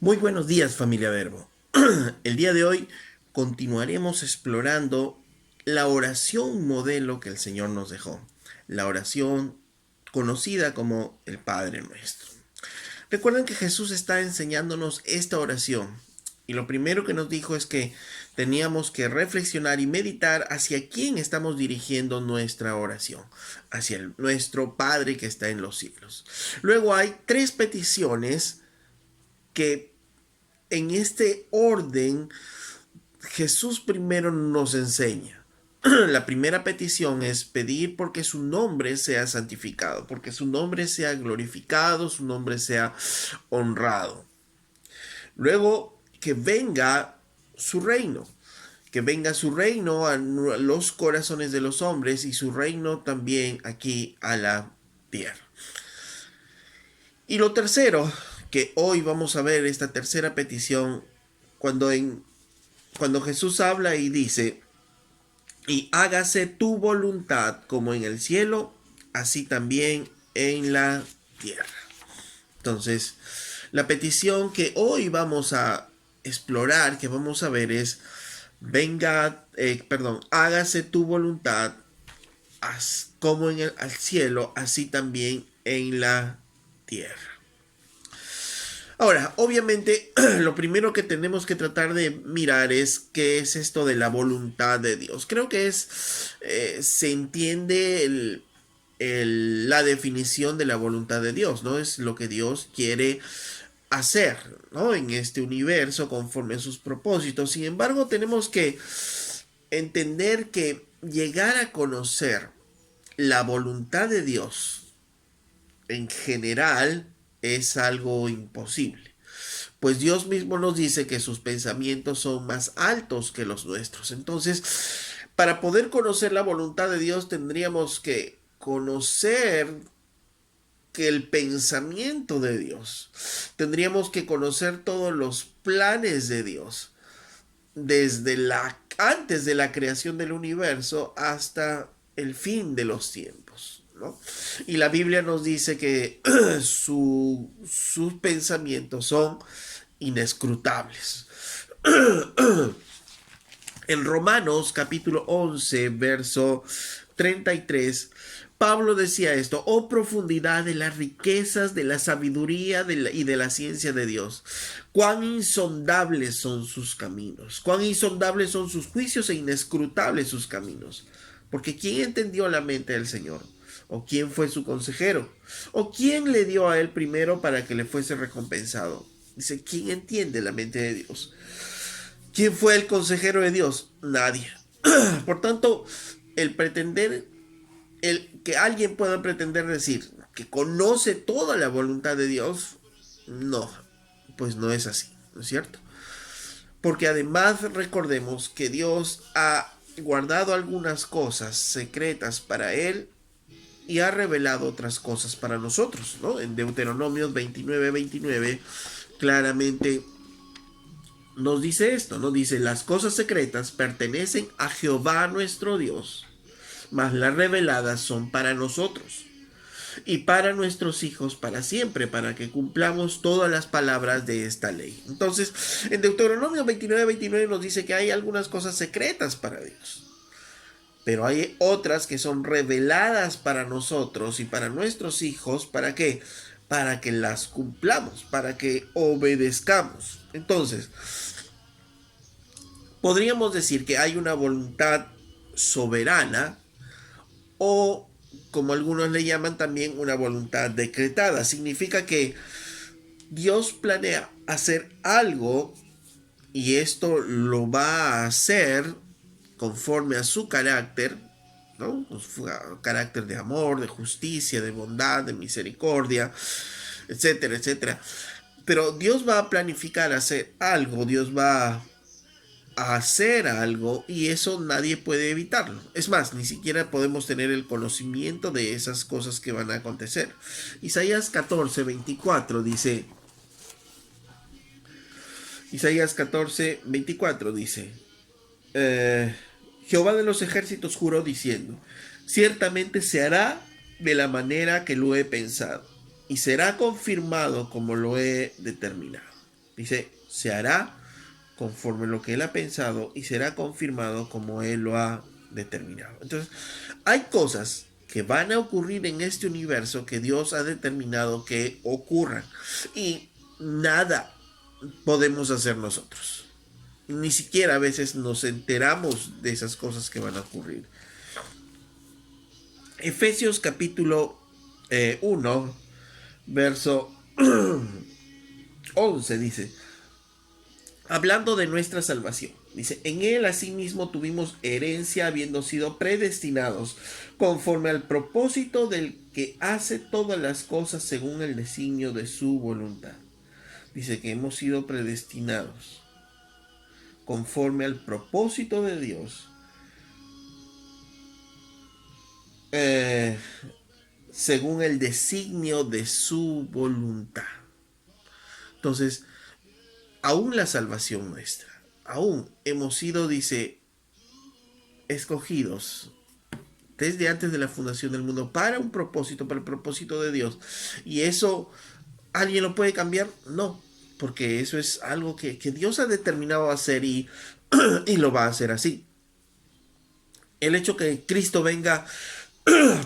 Muy buenos días, familia Verbo. El día de hoy continuaremos explorando la oración modelo que el Señor nos dejó, la oración conocida como el Padre Nuestro. Recuerden que Jesús está enseñándonos esta oración y lo primero que nos dijo es que teníamos que reflexionar y meditar hacia quién estamos dirigiendo nuestra oración, hacia nuestro Padre que está en los cielos. Luego hay tres peticiones que en este orden Jesús primero nos enseña. La primera petición es pedir porque su nombre sea santificado, porque su nombre sea glorificado, su nombre sea honrado. Luego, que venga su reino, que venga su reino a los corazones de los hombres y su reino también aquí a la tierra. Y lo tercero, que hoy vamos a ver esta tercera petición, cuando cuando Jesús habla y dice, y hágase tu voluntad como en el cielo, así también en la tierra. Entonces, la petición que hoy vamos a explorar, que vamos a ver es, hágase tu voluntad como en el cielo, así también en la tierra. Ahora, obviamente, lo primero que tenemos que tratar de mirar es qué es esto de la voluntad de Dios. Creo que se entiende la definición de la voluntad de Dios, ¿no? Es lo que Dios quiere hacer, ¿no? En este universo conforme a sus propósitos. Sin embargo, tenemos que entender que llegar a conocer la voluntad de Dios en general es algo imposible. Pues Dios mismo nos dice que sus pensamientos son más altos que los nuestros. Entonces, para poder conocer la voluntad de Dios tendríamos que conocer que el pensamiento de Dios. Tendríamos que conocer todos los planes de Dios. Desde antes de la creación del universo hasta el fin de los tiempos, ¿no? Y la Biblia nos dice que sus pensamientos son inescrutables. En Romanos capítulo 11, verso 33, Pablo decía esto: oh profundidad de las riquezas, de la sabiduría y de la ciencia de Dios. Cuán insondables son sus caminos, cuán insondables son sus juicios e inescrutables sus caminos. Porque ¿quién entendió la mente del Señor? ¿O quién fue su consejero? ¿O quién le dio a él primero para que le fuese recompensado? Dice, ¿quién entiende la mente de Dios? ¿Quién fue el consejero de Dios? Nadie. Por tanto, el que alguien pueda pretender decir que conoce toda la voluntad de Dios, no, pues no es así, ¿no es cierto? Porque además recordemos que Dios ha guardado algunas cosas secretas para él y ha revelado otras cosas para nosotros, ¿no? En Deuteronomio 29:29 claramente nos dice esto, ¿no? Dice, las cosas secretas pertenecen a Jehová nuestro Dios, mas las reveladas son para nosotros y para nuestros hijos para siempre, para que cumplamos todas las palabras de esta ley. Entonces, en Deuteronomio 29:29 nos dice que hay algunas cosas secretas para Dios, pero hay otras que son reveladas para nosotros y para nuestros hijos. ¿Para qué? Para que las cumplamos, para que obedezcamos. Entonces, podríamos decir que hay una voluntad soberana o, como algunos le llaman también, una voluntad decretada. Significa que Dios planea hacer algo y esto lo va a hacer conforme a su carácter, ¿no? Su carácter de amor, de justicia, de bondad, de misericordia, etcétera, etcétera. Pero Dios va a planificar hacer algo, Dios va a hacer algo y eso nadie puede evitarlo. Es más, ni siquiera podemos tener el conocimiento de esas cosas que van a acontecer. Isaías 14:24 dice, Isaías 14:24 dice, Jehová de los ejércitos juró diciendo, ciertamente se hará de la manera que lo he pensado y será confirmado como lo he determinado. Dice, se hará conforme lo que Él ha pensado y será confirmado como Él lo ha determinado. Entonces, hay cosas que van a ocurrir en este universo que Dios ha determinado que ocurran. Y nada podemos hacer nosotros. Ni siquiera a veces nos enteramos de esas cosas que van a ocurrir. Efesios capítulo 1, verso 11 dice, hablando de nuestra salvación, dice, en él asimismo tuvimos herencia habiendo sido predestinados conforme al propósito del que hace todas las cosas según el designio de su voluntad. Dice que hemos sido predestinados conforme al propósito de Dios, eh, según el designio de su voluntad. Entonces, aún la salvación nuestra, aún hemos sido, dice, escogidos desde antes de la fundación del mundo para un propósito, para el propósito de Dios. Y eso, ¿alguien lo puede cambiar? No, porque eso es algo que Dios ha determinado hacer y lo va a hacer así. El hecho que Cristo venga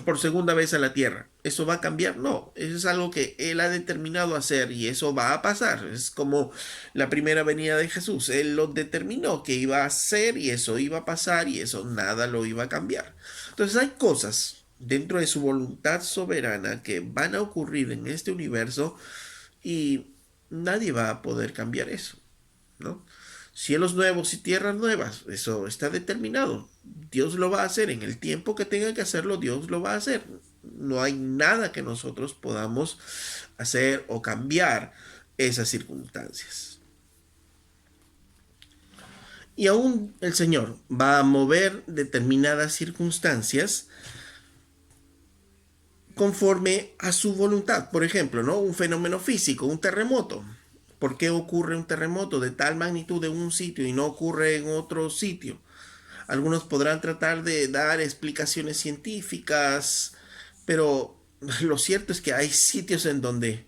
por segunda vez a la tierra, ¿eso va a cambiar? No, eso es algo que Él ha determinado hacer y eso va a pasar. Es como la primera venida de Jesús. Él lo determinó que iba a hacer y eso iba a pasar y eso nada lo iba a cambiar. Entonces hay cosas dentro de su voluntad soberana que van a ocurrir en este universo y nadie va a poder cambiar eso, ¿no? Cielos nuevos y tierras nuevas, eso está determinado. Dios lo va a hacer en el tiempo que tenga que hacerlo, Dios lo va a hacer. No hay nada que nosotros podamos hacer o cambiar esas circunstancias. Y aún el Señor va a mover determinadas circunstancias conforme a su voluntad. Por ejemplo, ¿no? Un fenómeno físico, un terremoto. ¿Por qué ocurre un terremoto de tal magnitud en un sitio y no ocurre en otro sitio? Algunos podrán tratar de dar explicaciones científicas, pero lo cierto es que hay sitios en donde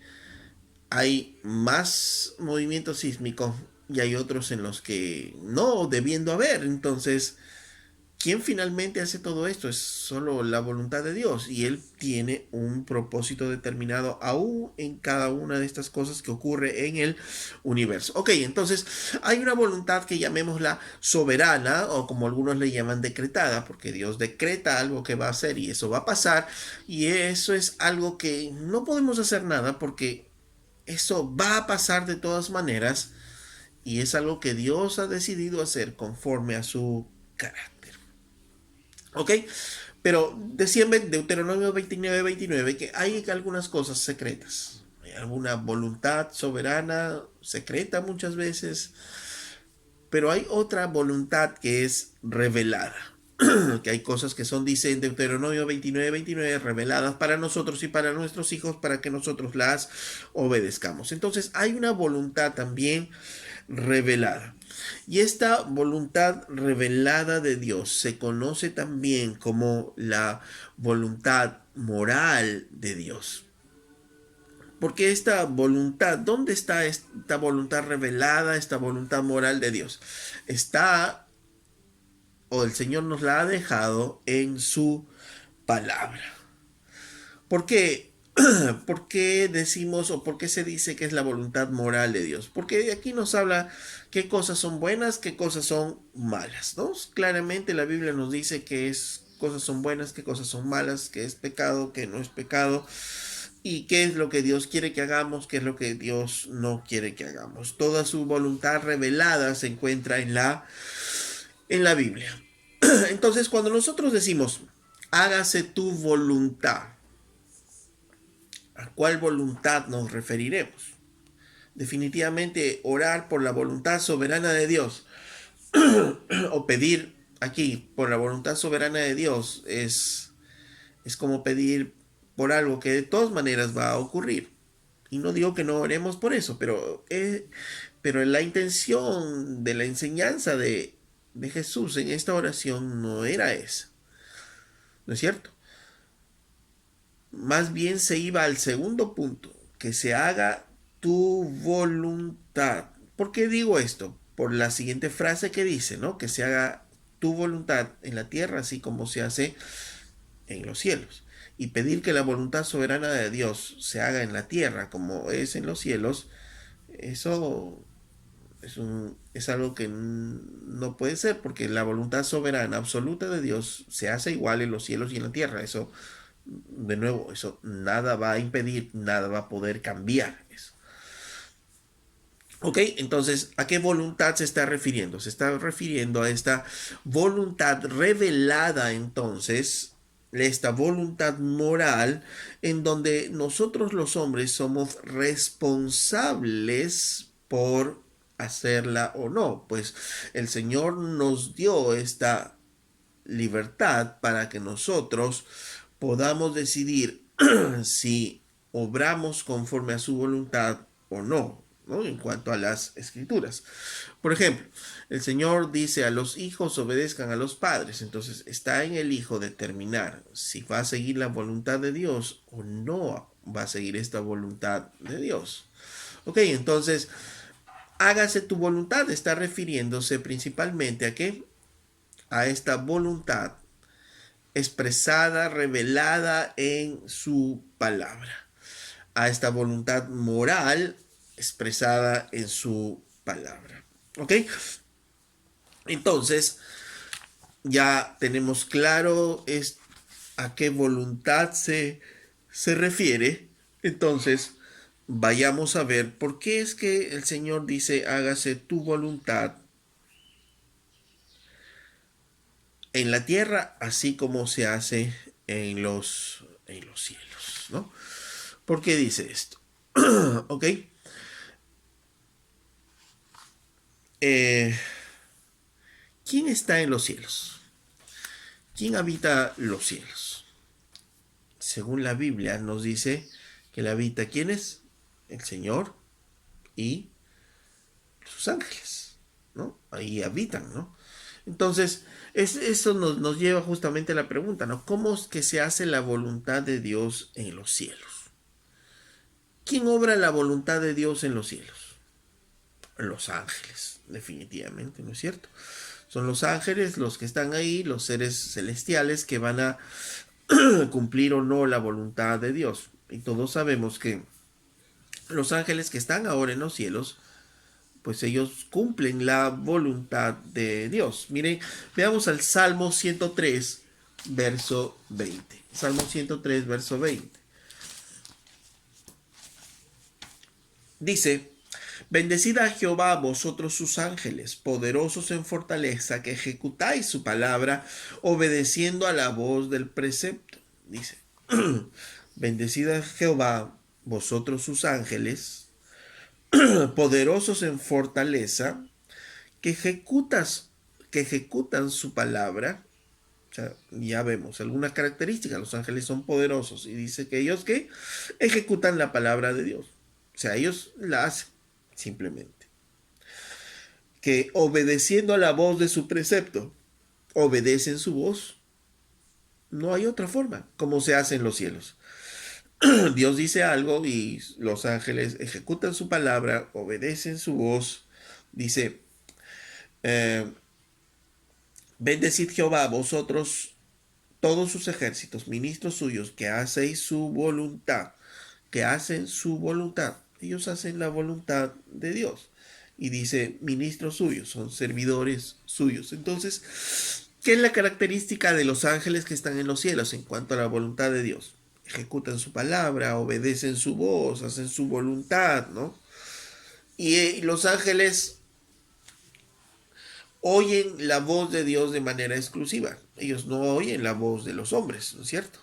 hay más movimiento sísmico y hay otros en los que no, debiendo haber. Entonces, ¿quién finalmente hace todo esto? Es solo la voluntad de Dios y Él tiene un propósito determinado aún en cada una de estas cosas que ocurre en el universo. Ok, entonces hay una voluntad que llamémosla soberana o como algunos le llaman decretada, porque Dios decreta algo que va a hacer y eso va a pasar y eso es algo que no podemos hacer nada porque eso va a pasar de todas maneras y es algo que Dios ha decidido hacer conforme a su carácter. ¿Ok? Pero decía en Deuteronomio 29:29 que hay algunas cosas secretas. Hay alguna voluntad soberana secreta muchas veces, pero hay otra voluntad que es revelada. Que hay cosas que son, dice en Deuteronomio 29:29, reveladas para nosotros y para nuestros hijos para que nosotros las obedezcamos. Entonces hay una voluntad también revelada. Y esta voluntad revelada de Dios se conoce también como la voluntad moral de Dios. Porque esta voluntad, ¿dónde está esta voluntad revelada, esta voluntad moral de Dios? Está, o el Señor nos la ha dejado en su palabra. ¿Por qué? ¿Por qué decimos o por qué se dice que es la voluntad moral de Dios? Porque aquí nos habla qué cosas son buenas, qué cosas son malas, ¿no? Claramente la Biblia nos dice qué cosas son buenas, qué cosas son malas, qué es pecado, qué no es pecado y qué es lo que Dios quiere que hagamos, qué es lo que Dios no quiere que hagamos. Toda su voluntad revelada se encuentra en la Biblia. Entonces, cuando nosotros decimos hágase tu voluntad, ¿a cuál voluntad nos referiremos? Definitivamente orar por la voluntad soberana de Dios o pedir aquí por la voluntad soberana de Dios es como pedir por algo que de todas maneras va a ocurrir. Y no digo que no oremos por eso, pero la intención de la enseñanza de Jesús en esta oración no era esa. ¿No es cierto? Más bien se iba al segundo punto, que se haga tu voluntad. ¿Por qué digo esto? Por la siguiente frase que dice, ¿no? Que se haga tu voluntad en la tierra, así como se hace en los cielos. Y pedir que la voluntad soberana de Dios se haga en la tierra como es en los cielos, eso es algo que no puede ser, porque la voluntad soberana absoluta de Dios se hace igual en los cielos y en la tierra. Eso, de nuevo, eso nada va a impedir, nada va a poder cambiar eso. Ok, entonces, ¿a qué voluntad se está refiriendo? Se está refiriendo a esta voluntad revelada entonces, esta voluntad moral en donde nosotros los hombres somos responsables por hacerla o no. Pues el Señor nos dio esta libertad para que nosotros podamos decidir si obramos conforme a su voluntad o no, ¿no? En cuanto a las escrituras. Por ejemplo, el Señor dice a los hijos obedezcan a los padres, entonces está en el hijo determinar si va a seguir la voluntad de Dios o no va a seguir esta voluntad de Dios. Ok, entonces, hágase tu voluntad está refiriéndose principalmente a qué? A esta voluntad expresada, revelada en su palabra, a esta voluntad moral expresada en su palabra. ¿Ok? Entonces, ya tenemos claro a qué voluntad se refiere. Entonces, vayamos a ver por qué es que el Señor dice, hágase tu voluntad en la tierra, así como se hace en los cielos, ¿no? ¿Por qué dice esto? ¿Ok? Eh, ¿Quién está en los cielos? ¿Quién habita los cielos? Según la Biblia nos dice que la habita ¿quién es? El Señor y sus ángeles, ¿no? Ahí habitan, ¿no? Entonces, eso nos lleva justamente a la pregunta, ¿no? ¿Cómo es que se hace la voluntad de Dios en los cielos? ¿Quién obra la voluntad de Dios en los cielos? Los ángeles, definitivamente, ¿no es cierto? Son los ángeles los que están ahí, los seres celestiales que van a cumplir o no la voluntad de Dios. Y todos sabemos que los ángeles que están ahora en los cielos, pues ellos cumplen la voluntad de Dios. Miren, veamos al Salmo 103, verso 20. Salmo 103, verso 20. Dice, bendecid a Jehová vosotros sus ángeles, poderosos en fortaleza, que ejecutáis su palabra, obedeciendo a la voz del precepto. Dice, bendecid a Jehová vosotros sus ángeles, poderosos en fortaleza, que que ejecutan su palabra. O sea, ya vemos algunas características. Los ángeles son poderosos y dice que ellos que ejecutan la palabra de Dios. O sea, ellos la hacen simplemente. Que obedeciendo a la voz de su precepto, obedecen su voz. No hay otra forma, como se hace en los cielos. Dios dice algo y los ángeles ejecutan su palabra, obedecen su voz. Dice, eh, bendecid Jehová vosotros todos sus ejércitos, ministros suyos, que hacéis su voluntad, que hacen su voluntad. Ellos hacen la voluntad de Dios. Y dice, ministros suyos, son servidores suyos. Entonces, ¿qué es la característica de los ángeles que están en los cielos en cuanto a la voluntad de Dios? Ejecutan su palabra, obedecen su voz, hacen su voluntad, ¿no? Y los ángeles oyen la voz de Dios de manera exclusiva. Ellos no oyen la voz de los hombres, ¿no es cierto?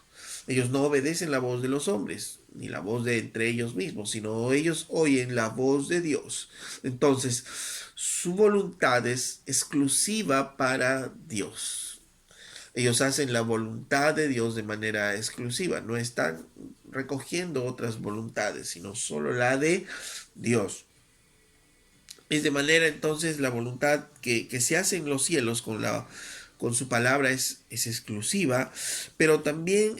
Ellos no obedecen la voz de los hombres, ni la voz de entre ellos mismos, sino ellos oyen la voz de Dios. Entonces, su voluntad es exclusiva para Dios. Ellos hacen la voluntad de Dios de manera exclusiva, no están recogiendo otras voluntades, sino solo la de Dios. Es de manera entonces la voluntad que se hace en los cielos con la con su palabra es exclusiva, pero también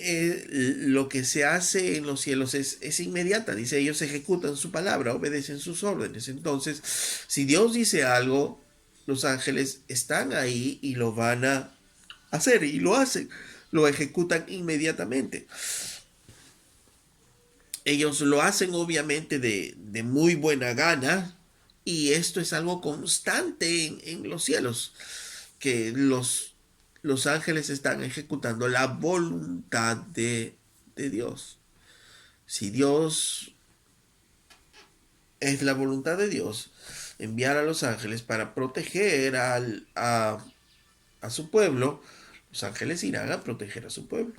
lo que se hace en los cielos es inmediata. Dice, ellos ejecutan su palabra, obedecen sus órdenes. Entonces, si Dios dice algo, los ángeles están ahí y lo van a hacer y lo hacen, lo ejecutan inmediatamente. Ellos lo hacen obviamente de muy buena gana y esto es algo constante en los cielos, que los ángeles están ejecutando la voluntad de Dios. Si Dios es la voluntad de Dios, enviar a los ángeles para proteger a su pueblo, los ángeles irán a proteger a su pueblo.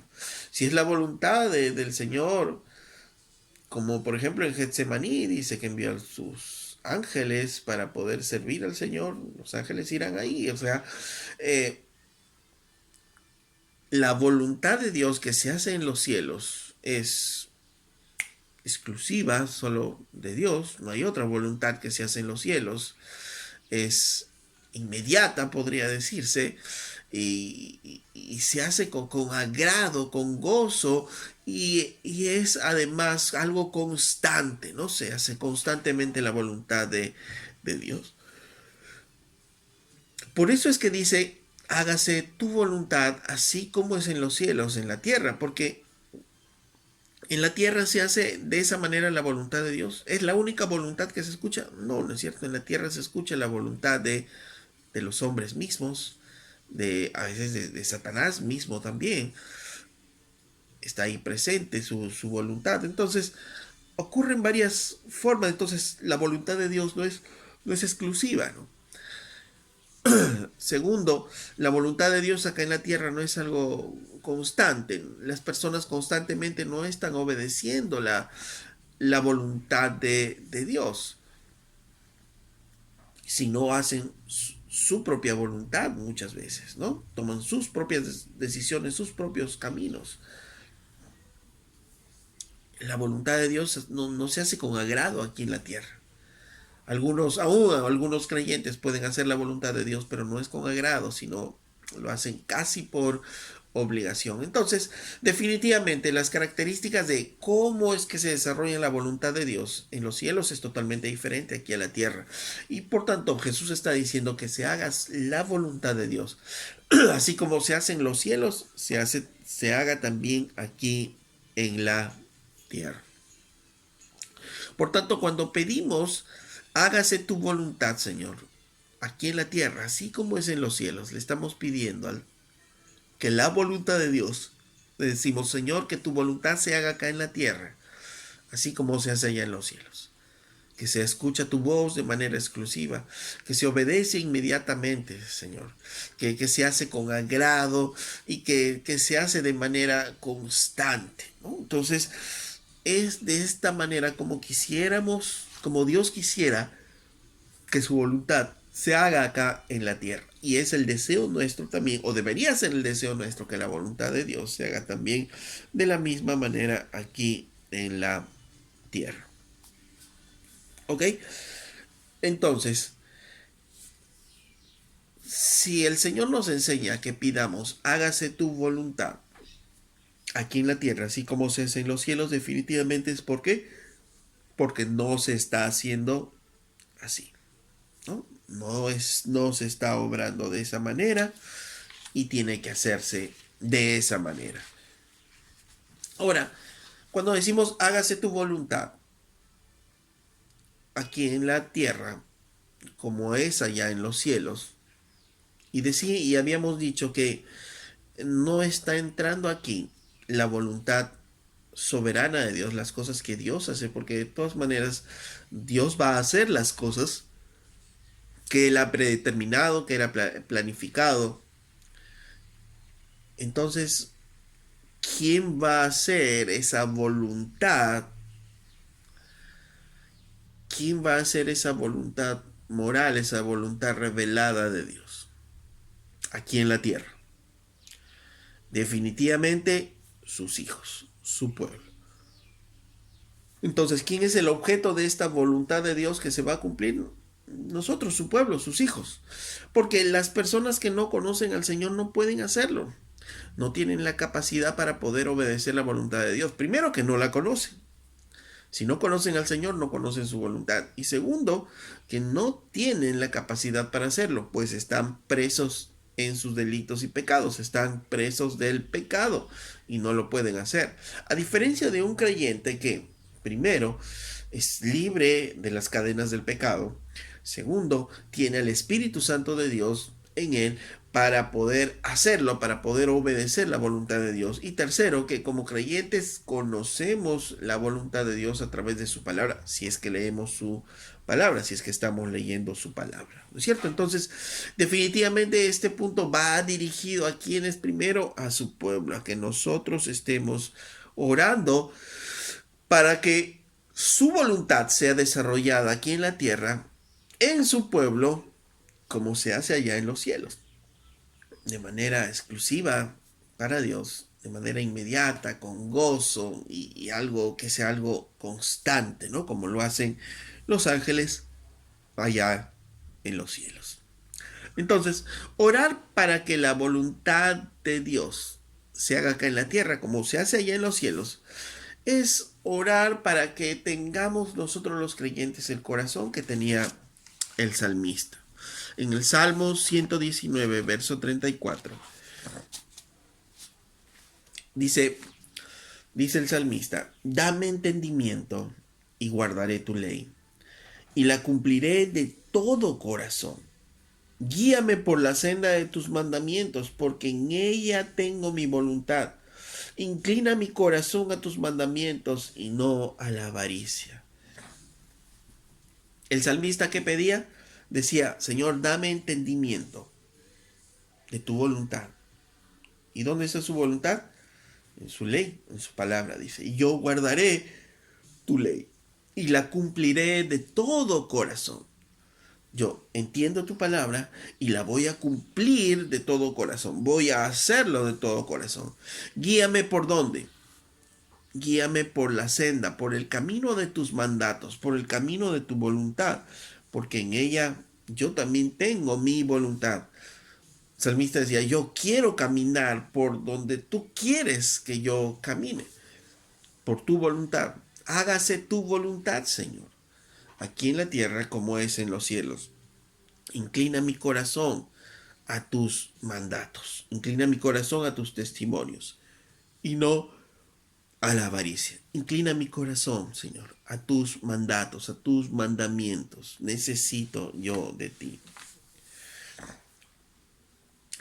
Si es la voluntad del Señor, como por ejemplo en Getsemaní dice que envió a sus ángeles para poder servir al Señor, los ángeles irán ahí. O sea, la voluntad de Dios que se hace en los cielos es exclusiva solo de Dios, no hay otra voluntad que se hace en los cielos, es inmediata, podría decirse, y se hace con agrado, con gozo, y es además algo constante, ¿no? Se hace constantemente la voluntad de Dios. Por eso es que dice, hágase tu voluntad así como es en los cielos, en la tierra, porque en la tierra se hace de esa manera la voluntad de Dios. ¿Es la única voluntad que se escucha? No, no es cierto. En la tierra se escucha la voluntad de los hombres mismos, a veces de Satanás mismo también. Está ahí presente su voluntad. Entonces, ocurren varias formas. Entonces, la voluntad de Dios no es exclusiva, ¿no? Segundo, la voluntad de Dios acá en la tierra no es algo constante. Las personas constantemente no están obedeciendo la voluntad de Dios, sino hacen su propia voluntad muchas veces, ¿no? Toman sus propias decisiones, sus propios caminos. La voluntad de Dios no se hace con agrado aquí en la tierra. Aún algunos creyentes pueden hacer la voluntad de Dios, pero no es con agrado, sino lo hacen casi por obligación. Entonces, definitivamente las características de cómo es que se desarrolla la voluntad de Dios en los cielos es totalmente diferente aquí a la tierra. Y por tanto, Jesús está diciendo que se haga la voluntad de Dios. Así como se hace en los cielos, se haga también aquí en la tierra. Por tanto, cuando pedimos, hágase tu voluntad, Señor, aquí en la tierra, así como es en los cielos, le estamos pidiendo que la voluntad de Dios, le decimos, Señor, que tu voluntad se haga acá en la tierra, así como se hace allá en los cielos. Que se escucha tu voz de manera exclusiva, que se obedece inmediatamente, Señor, que se hace con agrado y que se hace de manera constante, ¿no? Entonces, es de esta manera como quisiéramos, como Dios quisiera que su voluntad se haga acá en la tierra. Y es el deseo nuestro también, o debería ser el deseo nuestro, que la voluntad de Dios se haga también de la misma manera aquí en la tierra. ¿Ok? Entonces, si el Señor nos enseña que pidamos, hágase tu voluntad aquí en la tierra, así como se hace en los cielos, definitivamente es porque no se está haciendo así, ¿no? No se está obrando de esa manera y tiene que hacerse de esa manera. Ahora, cuando decimos hágase tu voluntad aquí en la tierra, como es allá en los cielos, y habíamos dicho que no está entrando aquí la voluntad soberana de Dios, las cosas que Dios hace, porque de todas maneras Dios va a hacer las cosas que Él ha predeterminado, que era planificado. Entonces, ¿quién va a hacer esa voluntad? ¿Quién va a hacer esa voluntad moral, esa voluntad revelada de Dios aquí en la tierra? Definitivamente sus hijos, su pueblo. Entonces, ¿quién es el objeto de esta voluntad de Dios que se va a cumplir? nosotros, su pueblo, sus hijos. Porque las personas que no conocen al Señor no pueden hacerlo. No tienen la capacidad para poder obedecer la voluntad de Dios. Primero, que no la conocen. Si no conocen al Señor, no conocen su voluntad. Y segundo, que no tienen la capacidad para hacerlo, pues están presos en sus delitos y pecados, están presos del pecado y no lo pueden hacer. A diferencia de un creyente que, primero, es libre de las cadenas del pecado, segundo, tiene el Espíritu Santo de Dios en él para poder hacerlo, para poder obedecer la voluntad de Dios. Y tercero, que como creyentes conocemos la voluntad de Dios a través de su palabra, si es que leemos su palabra, si es que estamos leyendo su palabra, ¿no es cierto? Entonces, definitivamente este punto va dirigido a quienes primero, a su pueblo, a que nosotros estemos orando para que su voluntad sea desarrollada aquí en la tierra, en su pueblo, como se hace allá en los cielos, de manera exclusiva para Dios, de manera inmediata, con gozo y algo que sea algo constante, ¿no? Como lo hacen los ángeles allá en los cielos. Entonces, orar para que la voluntad de Dios se haga acá en la tierra como se hace allá en los cielos, es orar para que tengamos nosotros los creyentes el corazón que tenía el salmista. En el Salmo 119, verso 34, dice, dice el salmista, dame entendimiento y guardaré tu ley, y la cumpliré de todo corazón. Guíame por la senda de tus mandamientos, porque en ella tengo mi voluntad. Inclina mi corazón a tus mandamientos y no a la avaricia. El salmista que pedía decía, Señor, dame entendimiento de tu voluntad. ¿Y dónde está su voluntad? En su ley, en su palabra, dice. Y yo guardaré tu ley y la cumpliré de todo corazón. Yo entiendo tu palabra y la voy a cumplir de todo corazón. Voy a hacerlo de todo corazón. Guíame por dónde. Guíame por la senda, por el camino de tus mandatos, por el camino de tu voluntad, porque en ella yo también tengo mi voluntad. El salmista decía, yo quiero caminar por donde tú quieres que yo camine, por tu voluntad. Hágase tu voluntad, Señor, aquí en la tierra como es en los cielos. Inclina mi corazón a tus mandatos, inclina mi corazón a tus testimonios y no a la avaricia. Inclina mi corazón, Señor, a tus mandatos, a tus mandamientos. Necesito yo de ti.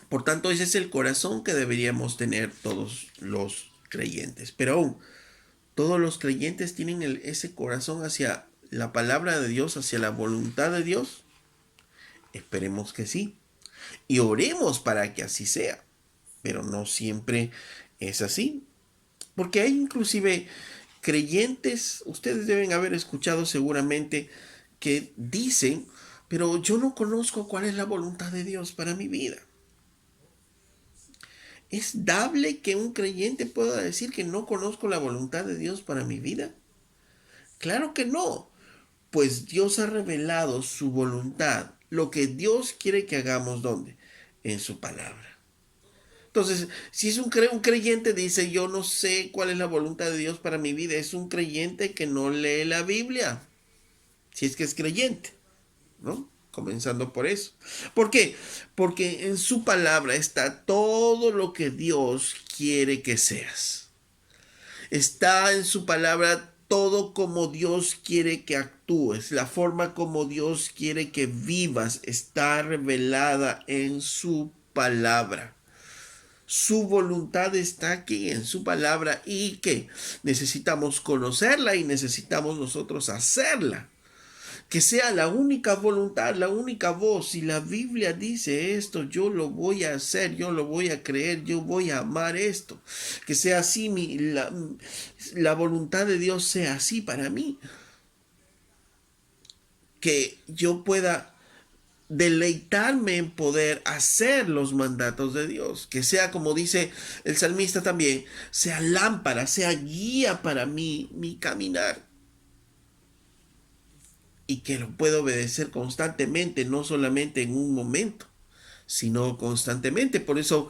Por tanto, ese es el corazón que deberíamos tener todos los creyentes. Pero aún, todos los creyentes tienen ese corazón hacia la palabra de Dios, hacia la voluntad de Dios. Esperemos que sí. Y oremos para que así sea. Pero no siempre es así. Porque hay inclusive creyentes, ustedes deben haber escuchado seguramente, que dicen, pero yo no conozco cuál es la voluntad de Dios para mi vida. ¿Es dable que un creyente pueda decir que no conozco la voluntad de Dios para mi vida? Claro que no, pues Dios ha revelado su voluntad, lo que Dios quiere que hagamos, ¿dónde? En su palabra. Entonces, si es un creyente dice, yo no sé cuál es la voluntad de Dios para mi vida, es un creyente que no lee la Biblia, si es que es creyente, ¿no? Comenzando por eso. ¿Por qué? Porque en su palabra está todo lo que Dios quiere que seas. Está en su palabra todo como Dios quiere que actúes, la forma como Dios quiere que vivas está revelada en su palabra. Su voluntad está aquí en su palabra y que necesitamos conocerla y necesitamos nosotros hacerla. Que sea la única voluntad, la única voz. Si la Biblia dice esto, yo lo voy a hacer, yo lo voy a creer, yo voy a amar esto. Que sea así, la voluntad de Dios sea así para mí. Que yo pueda deleitarme en poder hacer los mandatos de Dios, que sea como dice el salmista también, sea lámpara, sea guía para mí, mi caminar. y que lo puede obedecer constantemente, no solamente en un momento, sino constantemente. Por eso,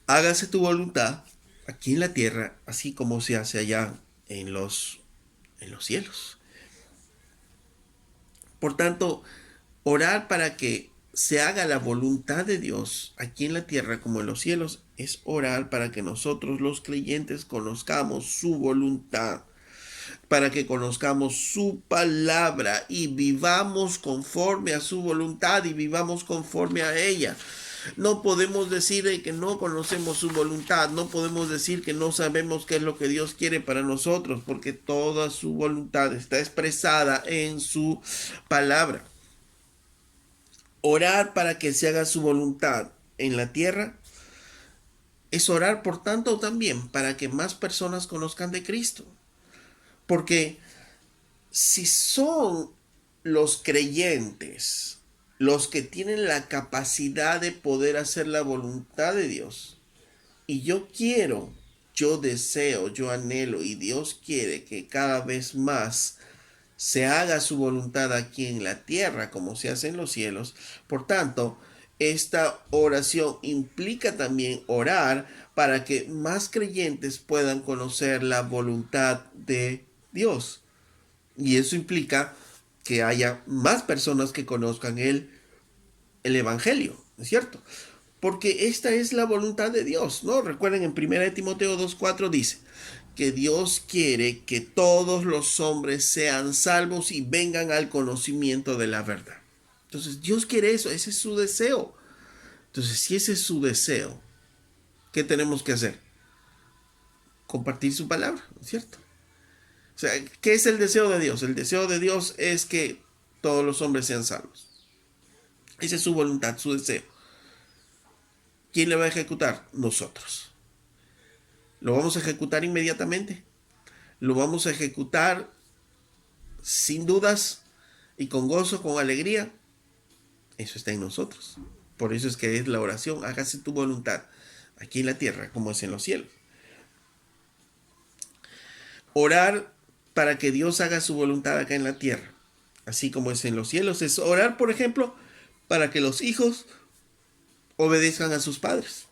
hágase tu voluntad aquí en la tierra, así como se hace allá en los cielos. Por tanto, orar para que se haga la voluntad de Dios aquí en la tierra como en los cielos es orar para que nosotros los creyentes conozcamos su voluntad, para que conozcamos su palabra y vivamos conforme a su voluntad y vivamos conforme a ella. No podemos decir que no conocemos su voluntad, no podemos decir que no sabemos qué es lo que Dios quiere para nosotros, porque toda su voluntad está expresada en su palabra. Orar para que se haga su voluntad en la tierra es orar, por tanto, también para que más personas conozcan de Cristo. Porque si son los creyentes los que tienen la capacidad de poder hacer la voluntad de Dios, y yo quiero, yo deseo, yo anhelo, y Dios quiere que cada vez más se haga su voluntad aquí en la tierra como se hace en los cielos. Por tanto, esta oración implica también orar para que más creyentes puedan conocer la voluntad de Dios. Y eso implica que haya más personas que conozcan el Evangelio, ¿no es cierto? Porque esta es la voluntad de Dios, ¿no? Recuerden, en 1 Timoteo 2:4 dice que Dios quiere que todos los hombres sean salvos y vengan al conocimiento de la verdad. Entonces, Dios quiere eso, ese es su deseo. Entonces, si ese es su deseo, ¿qué tenemos que hacer? Compartir su palabra, ¿no es cierto? O sea, ¿qué es el deseo de Dios? El deseo de Dios es que todos los hombres sean salvos. Esa es su voluntad, su deseo. ¿Quién le va a ejecutar? Nosotros. ¿Lo vamos a ejecutar inmediatamente? ¿Lo vamos a ejecutar sin dudas y con gozo, con alegría? Eso está en nosotros. Por eso es que es la oración: hágase tu voluntad aquí en la tierra como es en los cielos. Orar para que Dios haga su voluntad acá en la tierra, así como es en los cielos, es orar, por ejemplo, para que los hijos obedezcan a sus padres.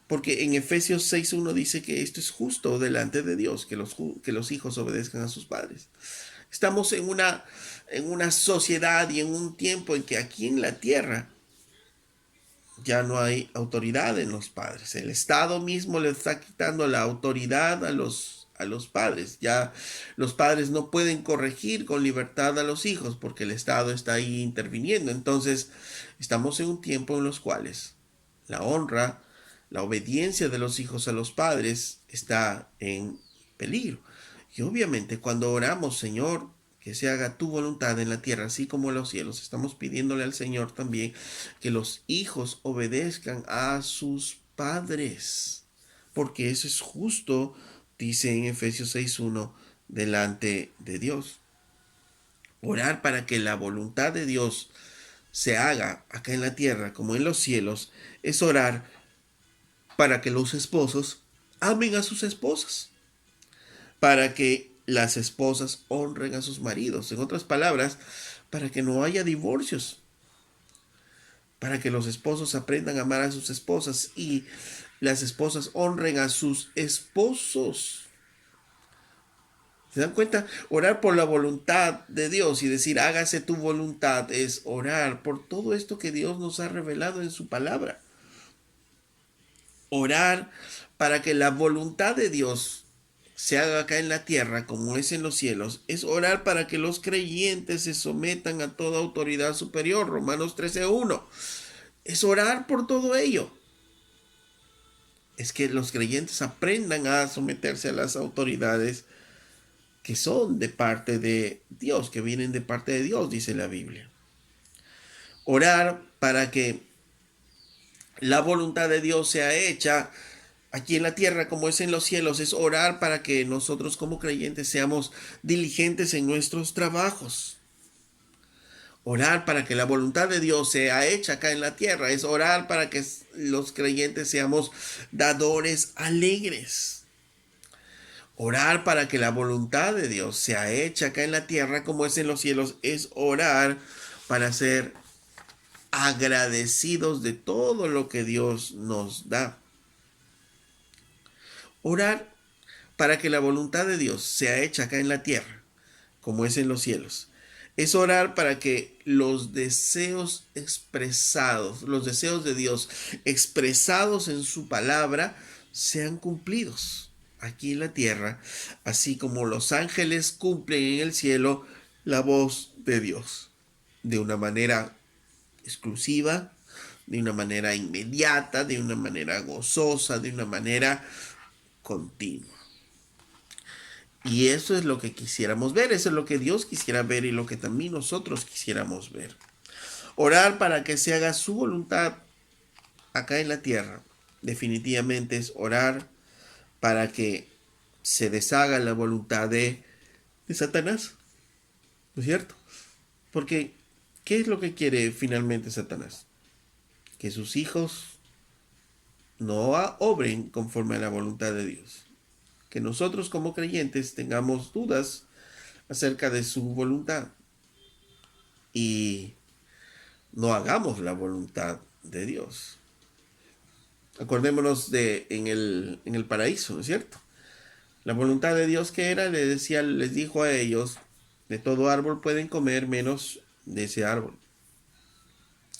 Porque en Efesios 6:1 dice que esto es justo delante de Dios, que los hijos obedezcan a sus padres. Estamos en una sociedad y en un tiempo en que aquí en la tierra ya no hay autoridad en los padres. El Estado mismo le está quitando la autoridad a los padres. Ya los padres no pueden corregir con libertad a los hijos porque el Estado está ahí interviniendo. Entonces, estamos en un tiempo en los cuales la honra, la obediencia de los hijos a los padres está en peligro. Y obviamente cuando oramos: Señor, que se haga tu voluntad en la tierra, así como en los cielos, estamos pidiéndole al Señor también que los hijos obedezcan a sus padres, porque eso es justo, dice en Efesios 6:1, delante de Dios. Orar para que la voluntad de Dios se haga acá en la tierra como en los cielos es orar para que los esposos amen a sus esposas, para que las esposas honren a sus maridos. En otras palabras, para que no haya divorcios, para que los esposos aprendan a amar a sus esposas y las esposas honren a sus esposos. ¿Se dan cuenta? Orar por la voluntad de Dios y decir: hágase tu voluntad, es orar por todo esto que Dios nos ha revelado en su palabra. Orar para que la voluntad de Dios se haga acá en la tierra como es en los cielos, es orar para que los creyentes se sometan a toda autoridad superior. Romanos 13:1. Es orar por todo ello. Es que los creyentes aprendan a someterse a las autoridades que son de parte de Dios, que vienen de parte de Dios, dice la Biblia. Orar para que la voluntad de Dios sea hecha aquí en la tierra como es en los cielos, es orar para que nosotros como creyentes seamos diligentes en nuestros trabajos. Orar para que la voluntad de Dios sea hecha acá en la tierra es orar para que los creyentes seamos dadores alegres. Orar para que la voluntad de Dios sea hecha acá en la tierra como es en los cielos es orar para ser agradecidos de todo lo que Dios nos da. Orar para que la voluntad de Dios sea hecha acá en la tierra como es en los cielos. Es orar para que los deseos expresados, los deseos de Dios expresados en su palabra, sean cumplidos aquí en la tierra, así como los ángeles cumplen en el cielo la voz de Dios, de una manera exclusiva, de una manera inmediata, de una manera gozosa, de una manera continua. Y eso es lo que quisiéramos ver, eso es lo que Dios quisiera ver y lo que también nosotros quisiéramos ver. Orar para que se haga su voluntad acá en la tierra. Definitivamente es orar para que se deshaga la voluntad de Satanás. ¿No es cierto? Porque, ¿qué es lo que quiere finalmente Satanás? Que sus hijos no obren conforme a la voluntad de Dios. Que nosotros como creyentes tengamos dudas acerca de su voluntad y no hagamos la voluntad de Dios. Acordémonos de en el paraíso, ¿no es cierto? La voluntad de Dios que era, les dijo a ellos, de todo árbol pueden comer menos de ese árbol.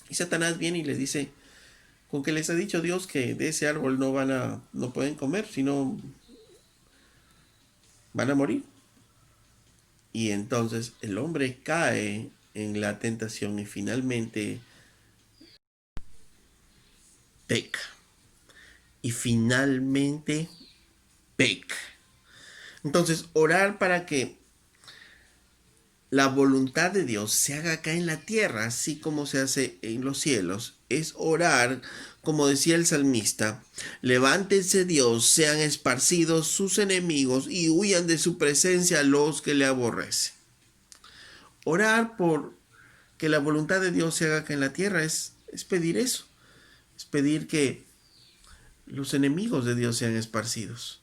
Y Satanás viene y les dice, con que les ha dicho Dios que de ese árbol no pueden comer, sino van a morir. Y entonces el hombre cae en la tentación y finalmente peca. Y finalmente peca. Entonces, orar para que la voluntad de Dios se haga acá en la tierra, así como se hace en los cielos, es orar, como decía el salmista, levántense Dios, sean esparcidos sus enemigos y huyan de su presencia los que le aborrecen. Orar por que la voluntad de Dios se haga acá en la tierra es pedir eso, es pedir que los enemigos de Dios sean esparcidos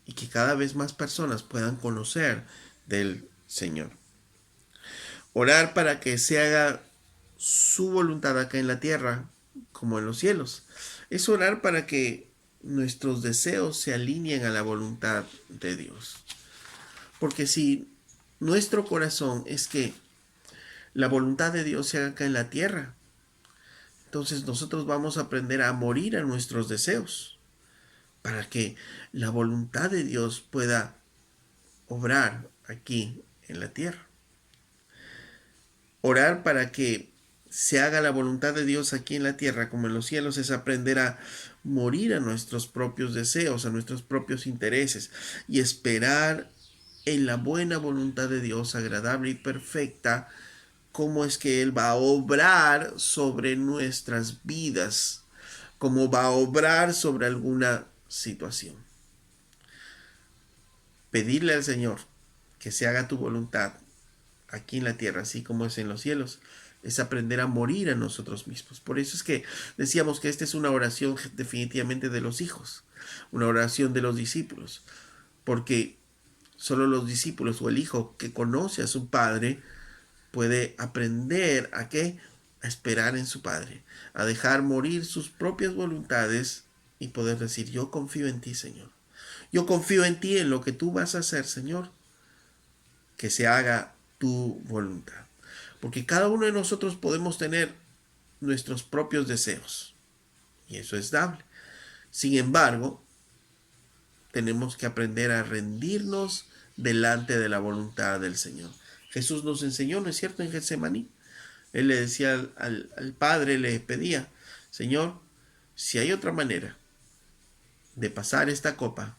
y que cada vez más personas puedan conocer del Señor. Orar para que se haga su voluntad acá en la tierra como en los cielos. Es orar para que nuestros deseos se alineen a la voluntad de Dios. Porque si nuestro corazón es que la voluntad de Dios se haga acá en la tierra, entonces nosotros vamos a aprender a morir a nuestros deseos para que la voluntad de Dios pueda obrar aquí en la tierra. Orar para que se haga la voluntad de Dios aquí en la tierra como en los cielos es aprender a morir a nuestros propios deseos, a nuestros propios intereses y esperar en la buena voluntad de Dios agradable y perfecta cómo es que Él va a obrar sobre nuestras vidas, cómo va a obrar sobre alguna situación. Pedirle al Señor que se haga tu voluntad aquí en la tierra, así como es en los cielos, es aprender a morir a nosotros mismos. Por eso es que decíamos que esta es una oración definitivamente de los hijos, una oración de los discípulos, porque solo los discípulos o el hijo que conoce a su padre puede aprender a qué, a esperar en su padre, a dejar morir sus propias voluntades y poder decir, yo confío en ti, Señor. Yo confío en ti, en lo que tú vas a hacer, Señor, que se haga tu voluntad. Porque cada uno de nosotros podemos tener nuestros propios deseos. Y eso es dable. Sin embargo, tenemos que aprender a rendirnos delante de la voluntad del Señor. Jesús nos enseñó, ¿no es cierto?, en Getsemaní. Él le decía al Padre, le pedía, Señor, si hay otra manera de pasar esta copa,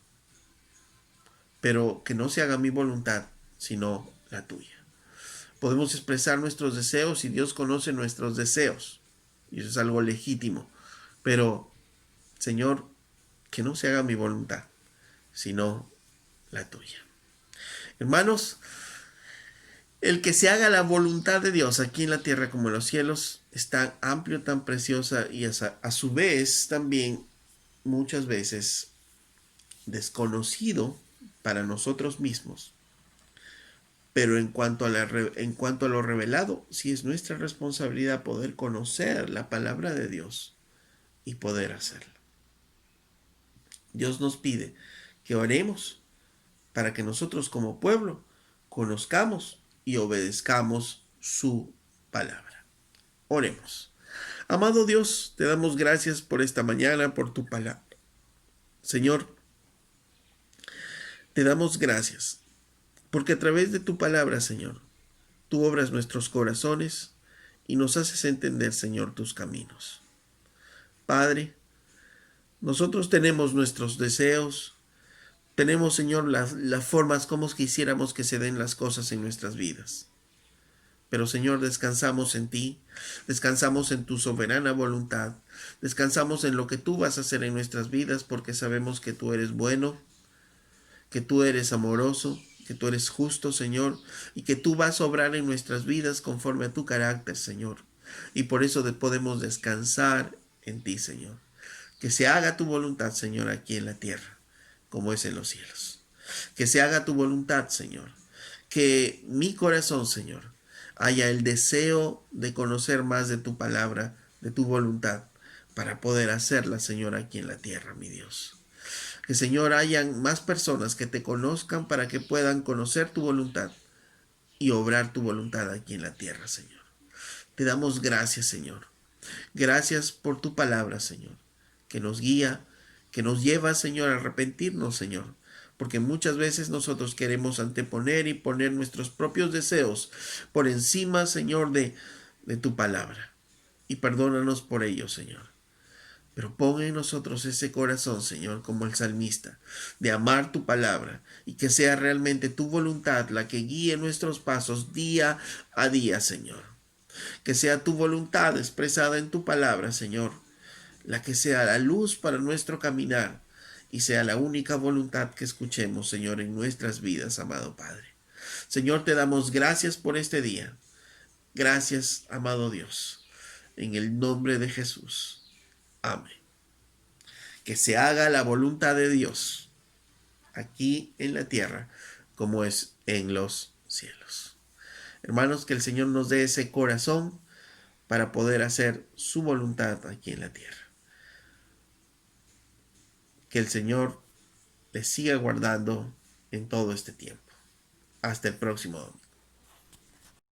pero que no se haga mi voluntad, sino la tuya. Podemos expresar nuestros deseos y Dios conoce nuestros deseos. Y eso es algo legítimo. Pero, Señor, que no se haga mi voluntad, sino la tuya. Hermanos, el que se haga la voluntad de Dios aquí en la tierra como en los cielos es tan amplio, tan preciosa y a su vez también muchas veces desconocido para nosotros mismos. Pero en cuanto a lo revelado, sí es nuestra responsabilidad poder conocer la palabra de Dios y poder hacerlo. Dios nos pide que oremos para que nosotros como pueblo conozcamos y obedezcamos su palabra. Oremos. Amado Dios, te damos gracias por esta mañana, por tu palabra. Señor, te damos gracias porque a través de tu palabra, Señor, tú obras nuestros corazones y nos haces entender, Señor, tus caminos. Padre, nosotros tenemos nuestros deseos, tenemos, Señor, las formas como quisiéramos que se den las cosas en nuestras vidas. Pero, Señor, descansamos en ti, descansamos en tu soberana voluntad, descansamos en lo que tú vas a hacer en nuestras vidas porque sabemos que tú eres bueno, que tú eres amoroso, que tú eres justo, Señor, y que tú vas a obrar en nuestras vidas conforme a tu carácter, Señor. Y por eso podemos descansar en ti, Señor. Que se haga tu voluntad, Señor, aquí en la tierra, como es en los cielos. Que se haga tu voluntad, Señor. Que mi corazón, Señor, haya el deseo de conocer más de tu palabra, de tu voluntad, para poder hacerla, Señor, aquí en la tierra, mi Dios. Que, Señor, hayan más personas que te conozcan para que puedan conocer tu voluntad y obrar tu voluntad aquí en la tierra, Señor. Te damos gracias, Señor. Gracias por tu palabra, Señor, que nos guía, que nos lleva, Señor, a arrepentirnos, Señor. Porque muchas veces nosotros queremos anteponer y poner nuestros propios deseos por encima, Señor, de tu palabra. Y perdónanos por ello, Señor. Pero pon en nosotros ese corazón, Señor, como el salmista, de amar tu palabra y que sea realmente tu voluntad la que guíe nuestros pasos día a día, Señor. Que sea tu voluntad expresada en tu palabra, Señor, la que sea la luz para nuestro caminar y sea la única voluntad que escuchemos, Señor, en nuestras vidas, amado Padre. Señor, te damos gracias por este día. Gracias, amado Dios. En el nombre de Jesús. Amén. Que se haga la voluntad de Dios aquí en la tierra como es en los cielos. Hermanos, que el Señor nos dé ese corazón para poder hacer su voluntad aquí en la tierra. Que el Señor les siga guardando en todo este tiempo. Hasta el próximo domingo.